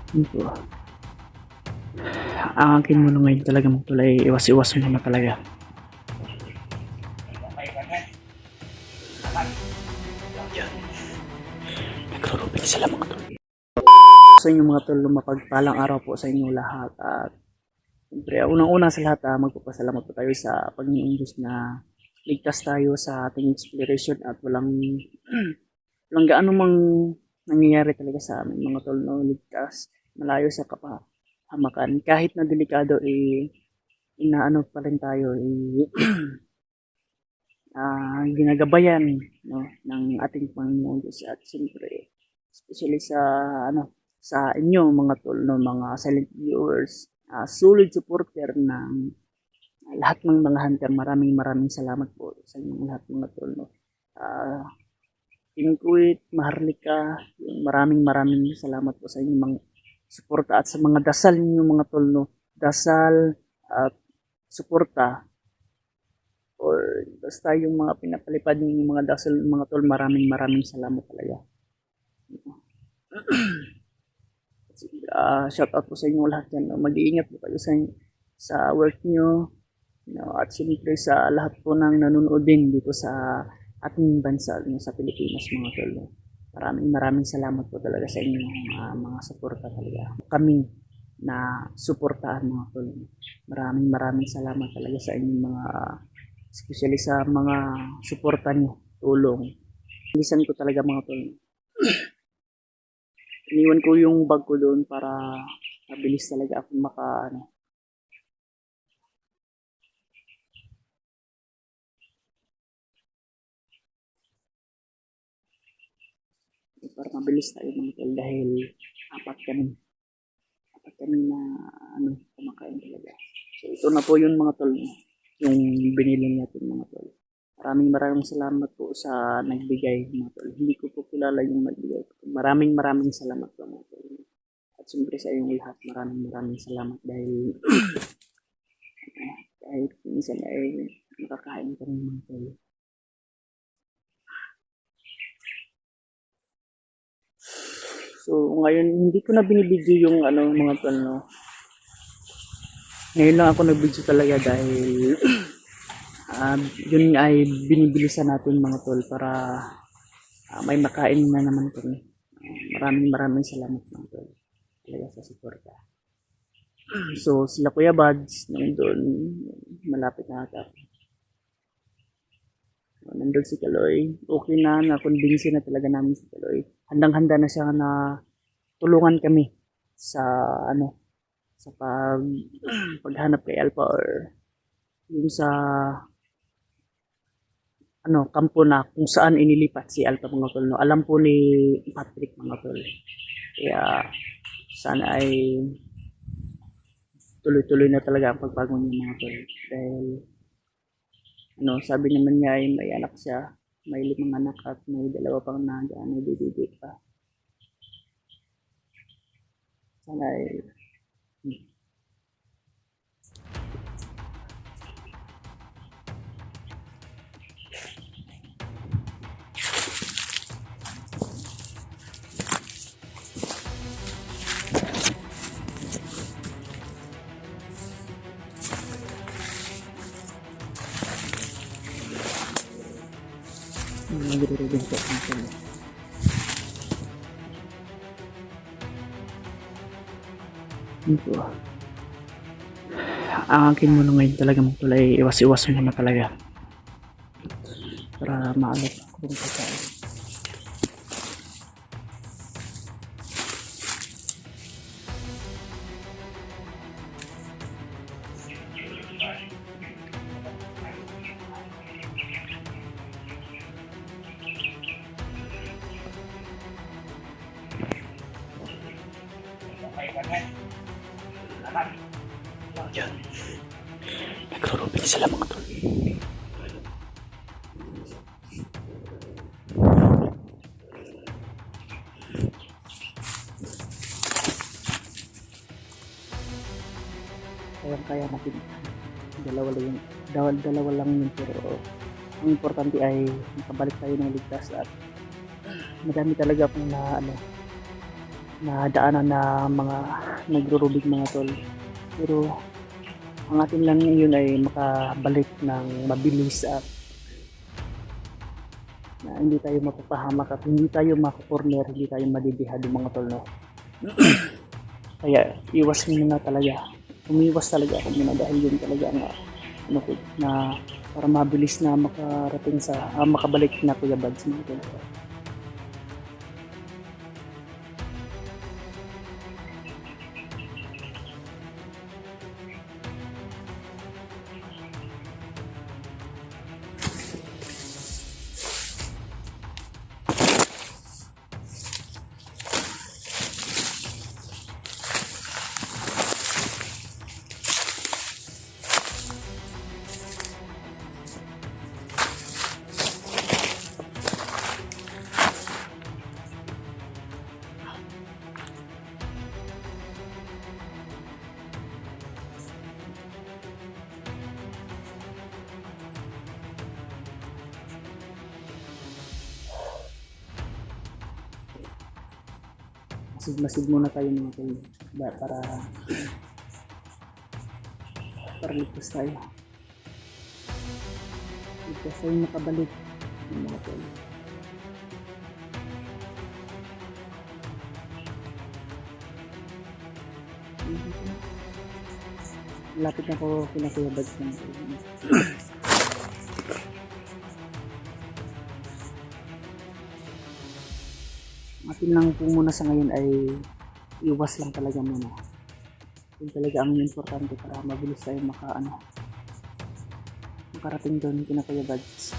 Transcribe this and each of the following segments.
Ito, ang akin muna ngayon talaga mga tol ay iwas-iwas muna talaga. Yan, nagrurupin sila mga tol. Sa inyo mga tol, mapagpalang araw po sa inyo lahat. At siyempre, unang-una sa lahat, magpapasalamat po tayo sa Panginoong Diyos na ligtas tayo sa ating exploration at walang gaano mang nangyayari talaga sa amin mga tol, no? Ligtas, malayo sa kapahamakan. Kahit na delikado, inaano pa rin tayo, ginagabayan, no, ng ating Panginoong Diyos. At siyempre, especially sa sa inyo mga tol, no, mga silent viewers, solid supporter ng lahat ng mga hunter. Maraming salamat po sa inyong lahat mga tol, no. Inquit, Maharlika, maraming salamat po sa inyong mga suporta at sa mga dasal ninyo mga tol, no. Dasal at suporta, or basta yung mga pinapalipad ng mga dasal mga tol, maraming salamat talaga. Shout out po sa inyo lahat yan, no? Mag-iingat po kayo sa work nyo, no? At siyempre sa lahat po ng nanonood din dito sa ating bansa, no? Sa Pilipinas mga tol, no? Maraming salamat po talaga sa inyo, mga suporta talaga. Kami na suportahan mga tol. Maraming salamat talaga sa inyong mga, especially sa mga suporta nyo, tulong. Bilisan ko talaga mga tol. Iniwan ko yung bag ko doon para mabilis talaga ako para mabilis tayo mga tol, dahil apat kami na kumakain talaga. So ito na po yun mga tol, yung binili natin mga tol. Maraming salamat po sa nagbigay mga tol. Hindi ko po kilala yung nagbigay. Maraming salamat po mga tol. At siyempre sa inyong lahat, maraming salamat dahil kahit minsan ay nakakain kami mga tol. So ngayon, hindi ko na binibidyo yung mga tol, no. Ngayon lang ako nag-video talaga dahil yun ay binibilisan natin mga tol para may makain na naman kami. Maraming salamat mga tol talaga sa suporta. So sila Kuya Buds nandun, malapit na ata. Nandun si Kaloy, okay na convince na talaga namin si Kaloy. Handang-handa na siya na tulungan kami sa sa paghanap kay Alpha, or yung sa kampo na kung saan inilipat si Alpha mga tol, no. Alam po ni Patrick mga tol. Kaya sana ay tuloy-tuloy na talaga ang pagbago niya mga tol. Dahil sabi naman niya ay may anak siya, may 5 anak at may 2 pang nagdidikit pa. Sana ay nagre-reading po ang tol. Ito, ang akin muna ngayon talaga mga tol ay iwas-iwas muna talaga para maalok kung pagkain. Yan, nagrurupin sila mga tol. Kaya natin dalawa lang yun, pero ang importante ay nakabalik tayo ng ligtas. At madami talaga akong na daanan na mga nagro-rubik mga tol. Pero ang atin lang yun ay makabalik ng mabilis at na hindi tayo mapapahamak at hindi tayo makakorner, hindi tayo madidihado mga tol, no? Kaya iwas muna talaga. Umiwas talaga ako muna dahil yun talaga ang ano ko na para mabilis na makarating sa makabalik na Kuya Bads mga tol. Masid muna tayo mga tol para ligtas tayo. Ligtas tayo makabalik mga tol. Lapit na ko kina Kuya Bads ng atin lang po muna sa ngayon ay iwas lang talaga muna. Yun talaga ang importante para mabilis tayo makarating doon kina Kuya Bads.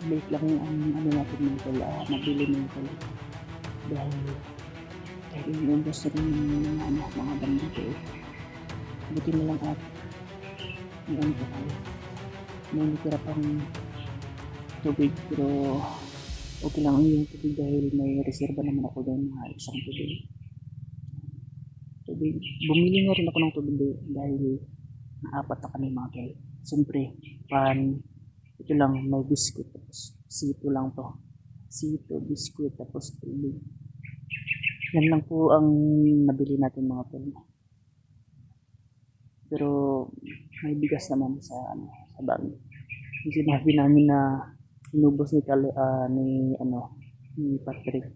Late lang ang ano natin mga tol, nabili mga tol. Dahil yung gusto rin ng mga bandito eh. Buti na lang at may ano pa tayo. May natira pang tubig pero okay lang yung tubig dahil may reserva naman ako doon na isang tubig. Bumili nga rin ako ng tubig dahil naapat na kami mga tol. Siyempre, ito lang may biscuit tapos sito lang to. Sito, biscuit tapos tubig. Yan lang po ang nabili natin mga tol. Pero may bigas naman sa bag. Yung sinabi namin na inubos ni Patrick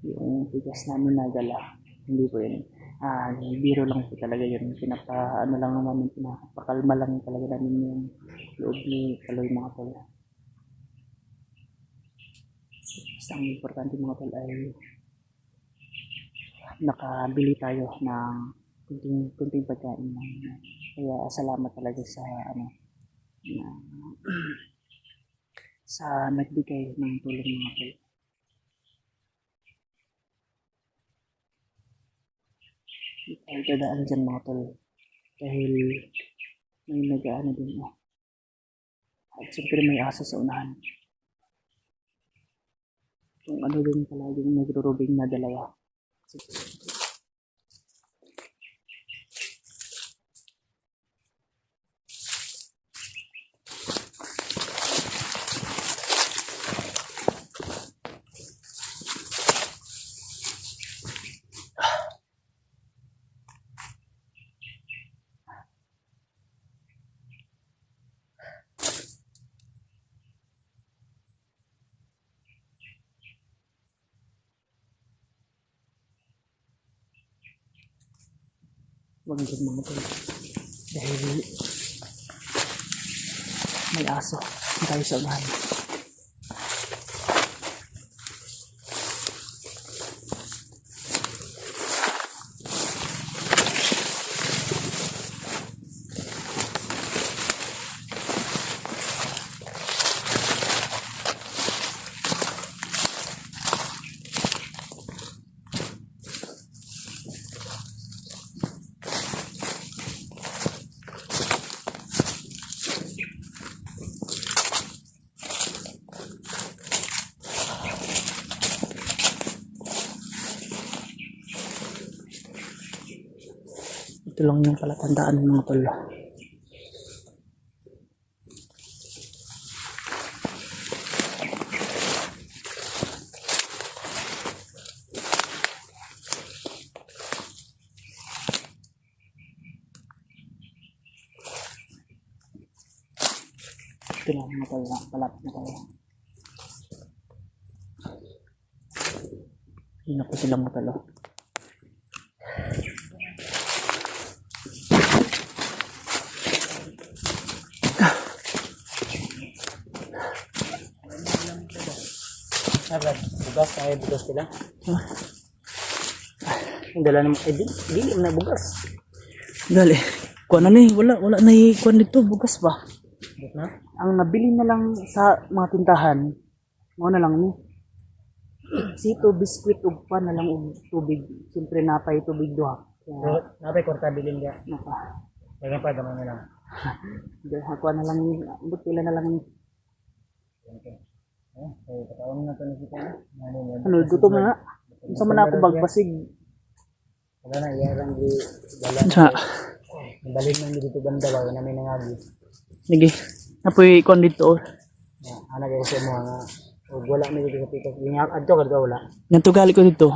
yung bigas namin na dala. Hindi po yun. biro lang po talaga yun. Ano lang naman, pinapakalma lang talaga namin yung loob ni Kaloy mga tol. Basta ang importante mga tol ay nakabili tayo ng kunting pagkain. Kaya salamat talaga sa na, sa nagbigay ng tulong mga tol. Hindi tayo dadaan dyan mga tol. Dahil may nag-ano din. At siyempre may aso sa unahan. Kung ano din palaging nagro-robing na dalawa. Huwag din mga tol. Dahil may aso tayo sa unahan. Ito lang yung palatandaan ng mga tol. Ito lang mga tol. Palapit na tayo. Hindi na po sila mga tol. Bugas, ay bugas sila. Ang dala naman. Dili na bugas. Dali. Kuha na ni. Wala na kuha nito. Bugas ba? Buk na? Ang nabili na lang sa mga tindahan, mga na lang ni. Sito, biskwit, ugpa na lang og tubig. Siyempre napay tubig duha. So, Kaya, napay kwarta bilin ka. napa. Kaya pa, gamay na lang. Kuha na lang, butila na lang ni. Okay. Okay, patawang na ito na kita. Ano, gutom na nga. Unsa man ako bagbasig. Wala na, iyarang di dala. Sa, Nabalin lang dito banda ba, namin nangagi. sige. Napoy kuha dito. Anak kayo sa mga, wala mi dito sa pikas. Yung adto ka dito, wala. Nantugali ko dito.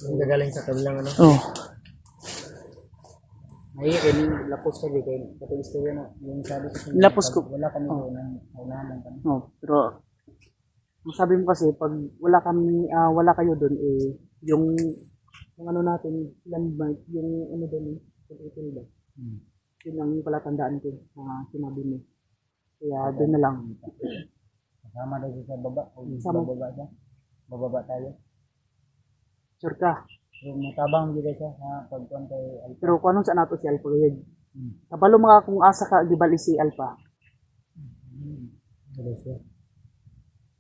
Yung gagaling sa kabilang ano. Oh. Ay, yung lapos ka dito, katong istorya na, yung sabi ko sa inyo, Lapos ko. wala kami doon, unahan lang kami. Oh, pero ang sabi mo kasi pag wala kayo doon yung ano natin landmark yung ano doon yung hotel ba. Yun ang palatandaan ko na sinabi mo. Kaya doon na lang. Kasama daw siya sa baba, o Sama. bababa siya. Bababa tayo. Sure ka. So, matabang dito siya sa pagkuhan kay Alpha. Pero kung anong sa nato si Alpha Gayag. Kabalo mga kung asa ka gibali si Alpha. Dito siya.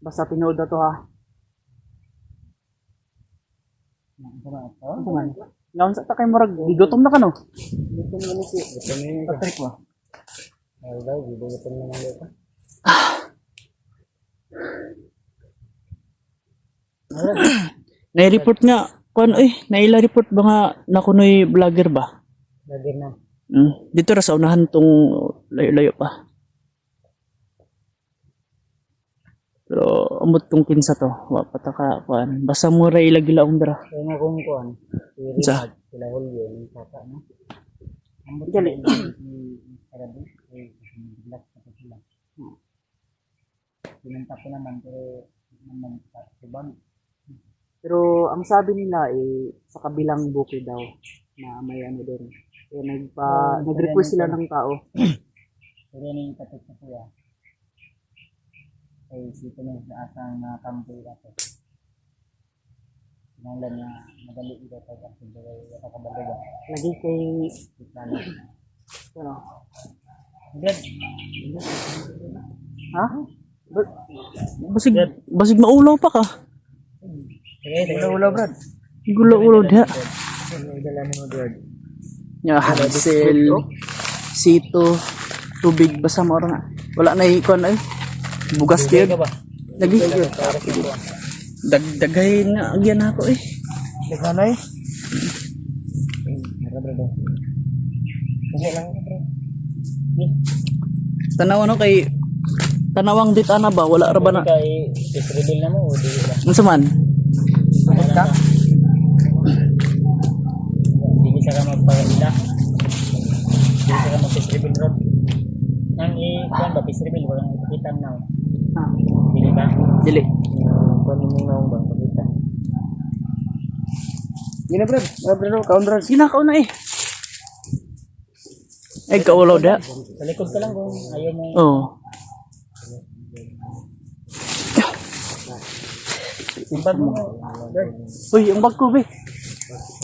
Basta tinood na to ha. Ito na ito. Ano man? Ngayon sa takay morag gigotom na ka no. Ito na ni si. Ito na yun. Patrick mo. Ay, daw, gibugutom na lang dito. Nai-report nga naila-report ba nga na kunoy vlogger ba? Lagi na. Dito ra sa unahan tong layo-layo pa. Pero amot tong kinsa to, wa pataka kuan. Basta mo ra ilagila dra. Kaya nga kung kuhan, si Sa? Rimad, sila Julio, yung kaka, no? Ambot Dali. Karabi, relax na sila. Pinunta ko naman, pero naman sa ibang. Pero ang sabi nila sa kabilang bukid daw. na may ano doon. Kaya nag-request sila ng tao. Kaya ni katok sa kuya. Ay si Tunog na asang kampoy ako. Nanglan na madali ito pag ang sundaway kapakabalog. Lagi kay Plano. ano? Good. Ha? Basig maulaw pa ka. Sige, ulo brad. Gulo-ulo diha. Dala mo brad. Nya hansel. Sito. Tubig basta mo nga. Wala na ikon ay. Bugas Sige gyud. ka ba? Lagi. Para sa kuha. Dagdagay na agyan ako eh. Dekanay. Meron brad. Sige lang brad. Tanaw ano kay tanawang dita na ba wala ra ba na Kay reveal na mo o di ba? unsa man? Sumot ka? Hindi ka magpagila. Hindi ka mag-reveal rod. Nang i-kuhan ba? Reveal ba? Ang ipakita na. Ah, Bili ba? dili. Kuhan mo nga ba? Pakita. Gina bro. Bro, kaon bro. Ginakaw na eh. Ay kaulaw da. Sa likod ka lang kung ayaw mo. Oh. Imbag mo. Bro. Uy, ang bag ko be.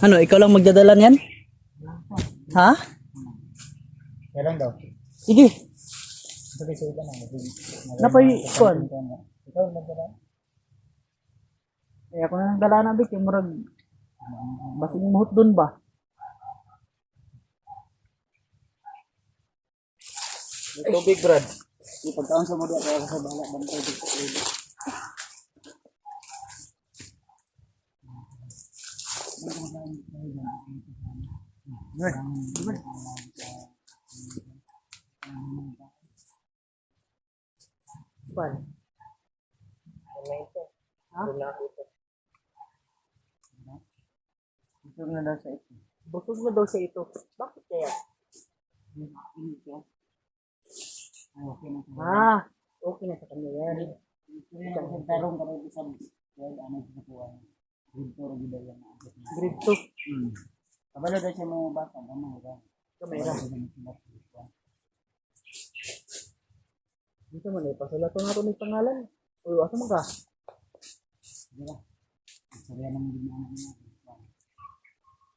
Ano, ikaw lang magdadala niyan? Ha? Yan lang daw. Sige. Sabi sa iba na. Napay kuan. Ikaw nagdala. Eh ako na dala na bik yung murag basig muhot dun ba? Tubig brad. Ipagkaon sa mo diya kaya sa bala bantay dito. Kuan. Ha? Ito na daw sa ito. Busog na daw siya ito. Bakit kaya? Ah, okay na sa kanya yan. Kung tarong ka rin isang ano sa kuha. Grade 4 gida yan. Grade 2. Kabalo daw siya mga bata. Ano ba? Kamera. Dito man eh, pasalato nga ito may pangalan. Uy, asa mo ka? Diba? Sabi naman din na anak niya.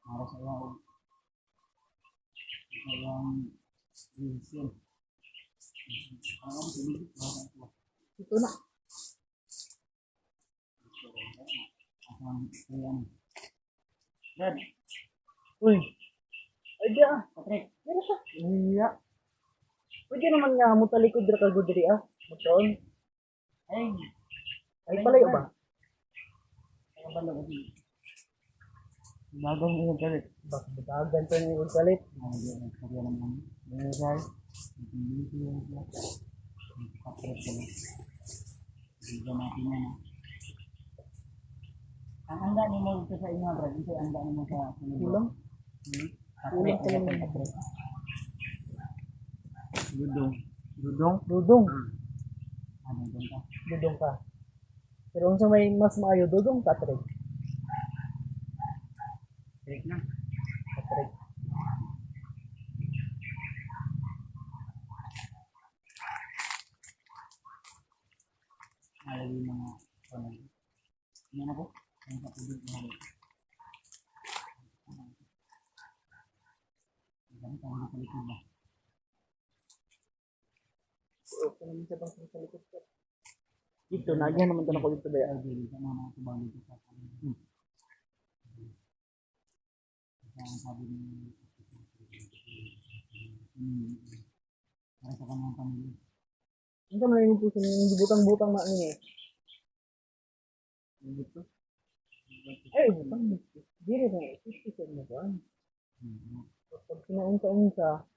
Mara sa iyang reason. Ito na. Dad, Uy. Ay, di ah. Patrick, Meron siya. Iya. Pwede naman nga mo talikod ra kag diri ah. Magkaon. ay, Ay palayo ba? ang balo kasi. Bagong iyong kalit. Bak butagan pa ni ulit. Sabi naman. Meron. Hindi ko yung Patrick ko lang. Hindi natin yan. Ang handa ni mo ito sa inyo, brad. Ito ang handa ni mo sa Kulang. Patrick ko lang. Patrick. Dudong. Dudong? Dudong. Ano doon ka? Dudong ka. Pero kung sa may mas maayo, dudong Patrick. Patrick na. Patrick. Alagi mga panay. Yan ako. Ang kapulog na ako. Ang tawag na palikod ba? Okay naman siya bang sa likod ko. Dito, nagyan naman ito na ko dito ba yan? Dili sa mga tubang dito sa kanila. Ang sabi ni para sa kanyang pamilya. Ang ka man yung puso yung butang-butang na ano eh. Dito? Ay, butang. Diri na, isip mo ba? Pag sinaunsa-unsa,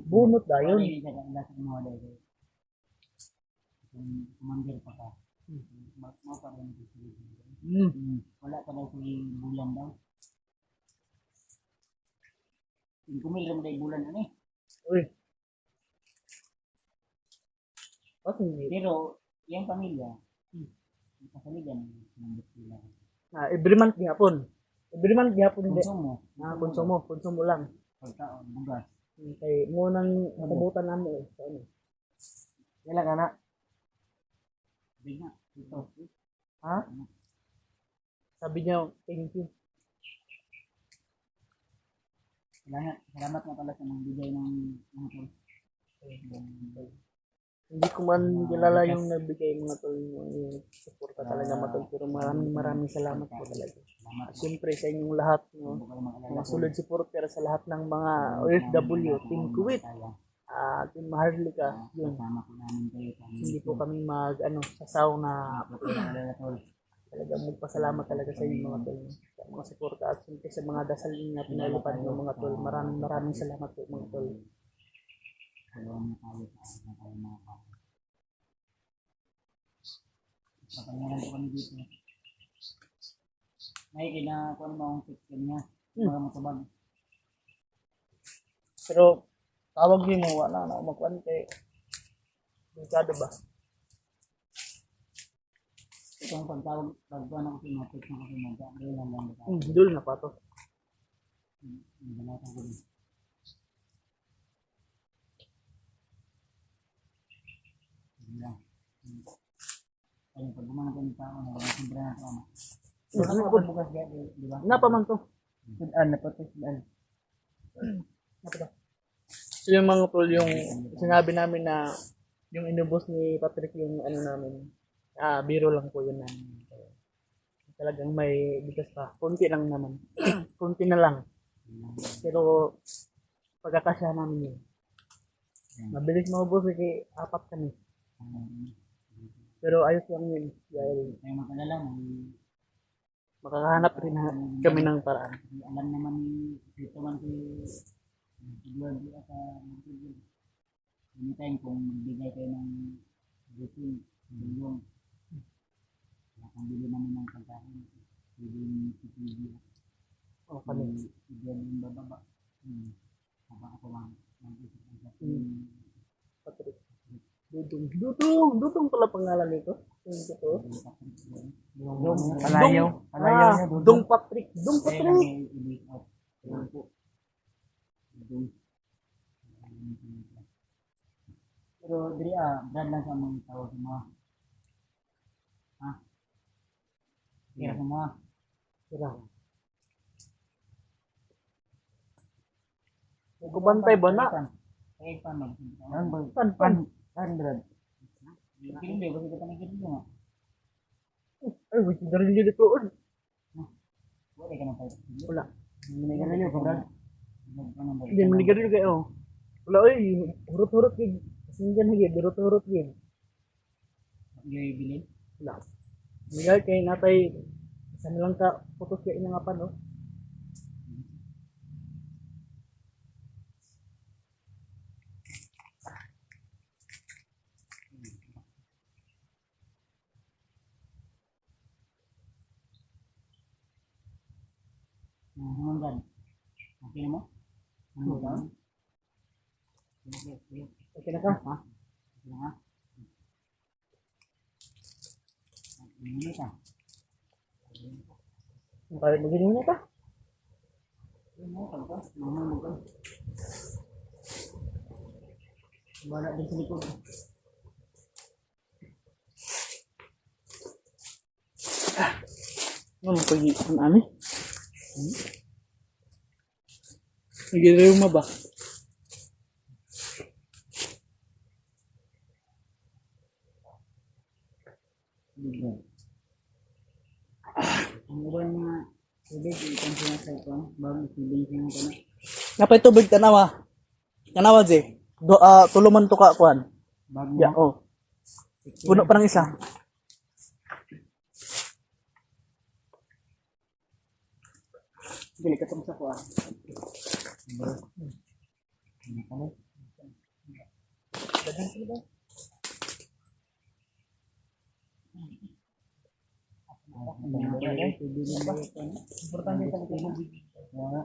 bunot dayon. Hindi ka nasa mga dahil. Kung kumandir pa ka. Mau pa rin ito. Wala pa daw sa bulan daw. Hindi kumil rin daw bulan ano eh. Uy. Bakit hindi? Pero, yung pamilya, kasaligan ng sila. Every month gihapon. Every month gyapon hindi. Konsumo. Konsumo lang. Pagkaon, bugas. Kay mo nang nabutan namo sa ano. Kailan ka na? Biga. Ito. Ha? Sabi niya, thank you. Salamat nga pala sa mga bigay ng mga tol. Hindi ko man kilala yung nagbigay mga tol yung suporta talaga matol, pero maraming salamat po talaga. At siyempre sa inyong lahat, no, mga solid supporter sa lahat ng mga OFW, Team Kuwait, Team Maharlika, yun. Kasama po namin kayo. Hindi po kami sasaw na talagang magpasalamat talaga sa inyo mga tol, sa mga suporta at siyempre sa mga dasal na pinalipad ng mga tol. Maraming salamat po mga tol. Tulungan tayo sa tayo mga kapatid. Papangalan ko kami dito. May kinakuha mo ang system niya. Para matabag. Pero tawag din mo, wala na magkuhan kay delikado ba? Ito ang pagtawag, pagkuha na kasi matik na kasi mag-aabay lang lang ba? Dul na pa to. Ang balatan ko din. Ayun, pag gumanap ko ng tao, sobra na tama. Bukas yan, di ba? Napaman to. Sudan, napatos sudan. So yung mga tol, yung sinabi namin na yung inubos ni Patrick yung ano namin, biro lang po yun namin. Talagang may bigas pa. Konti lang naman. Konti na lang. Pero pagkakasya namin yun. Mabilis maubos kasi 4 kami. Pero ayos lang yun. Dahil Kaya makalala, makakahanap rin kami ng paraan. alam naman dito man si Edward at Magpigil. Anytime kung magbigay kayo ng blessing, bilyon, kung bili namin ng pagkain, bili si TV, O kami. Edward yung bababa. Habang ako lang, mag-isip ang Patrick. Dudong pala pangalan nito. Yung totoo. Palayaw. Palayaw niya, Dong Patrick. Dong Patrick. Pero diri brad lang sa mga tao sa mga. Ha? Kira sa mga. Kira. Kubantay ba na? Kaya pa mag. Pan. Brad. Kirim ba kasi kita nagkirim mo. Ay, wait, darin dito ito. Wala ka na tayo. Wala. Manigarilyo niyo ka brad. Hindi, manigarilyo kayo. Wala, ay, hurot-hurot yun. Kasi hindi na hurot-hurot yun. Yung bilin? Wala. Manigarilyo kayo natay, isa na lang ka, putos kayo nga pa, no? Hanggang. Okay na mo? Hanggang. Okay na ka? Ha? Okay na ha? Ini ka. Magiging na ka? Wala din sa likod. Ano pagi ang ami? Nagirayo mo ba? Ang iba yung mga tubig, ikan siya sa ito, bago tubig siya na na. Napay tubig tanawa. Tanawa je. Tuluman to ka kuan. Bago Ya, oh. Puno pa ng isa. Dili ka tong sa kuan. Ini kan. Dagan sila ba? Importante sa tubig. Wala.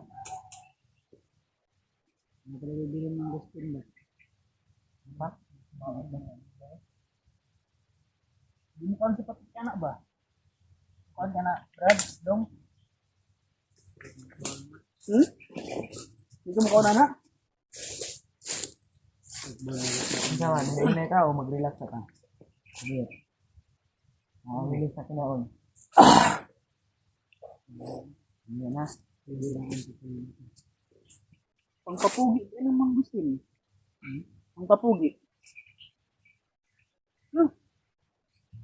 Hindi ka nabibigyan ng gusto ba? Ba? Di mo kan seperti anak ba? Kuan kana Brad dong. Hmm? Hindi ka makauna na? Sama, nag-inay ka o mag-relax ka? Sige. Bilis na kinaon. Yan na. Ang kapugi. Yan ang mangustin. Ang kapugi.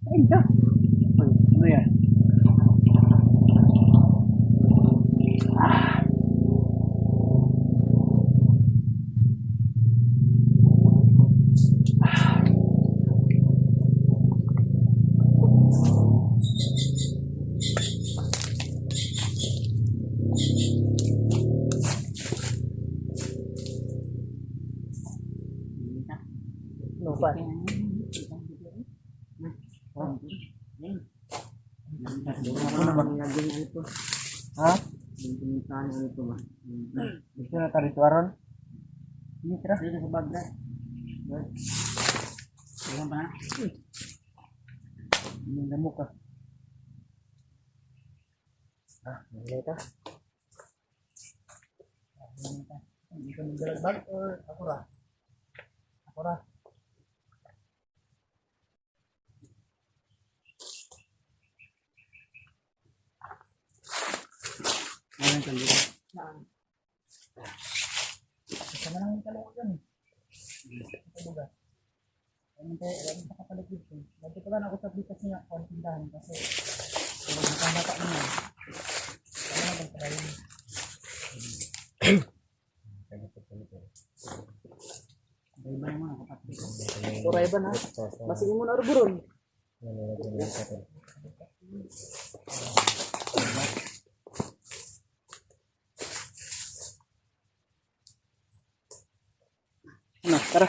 Kain ka. Ano yan? No, pa. Ha? Gusto na tayo rito aron? Hindi, tira. Dito sa bag na. Ilan pa na? Hindi na mo ka. Hindi ka. Hindi ka magdalagbag or ako ra? Ako ra. Ayan ka dito. Sama lang yung kalawag yan. Ito buga. Alam mo kapalit dito. Nagtitulan ako sa bitas niya. Kung tindahan kasi kung nakahata niya. Ano na bang pala yun? Iba yung mga kapatid. Turay ba na? Basingin mo na arboron. Ano, tara.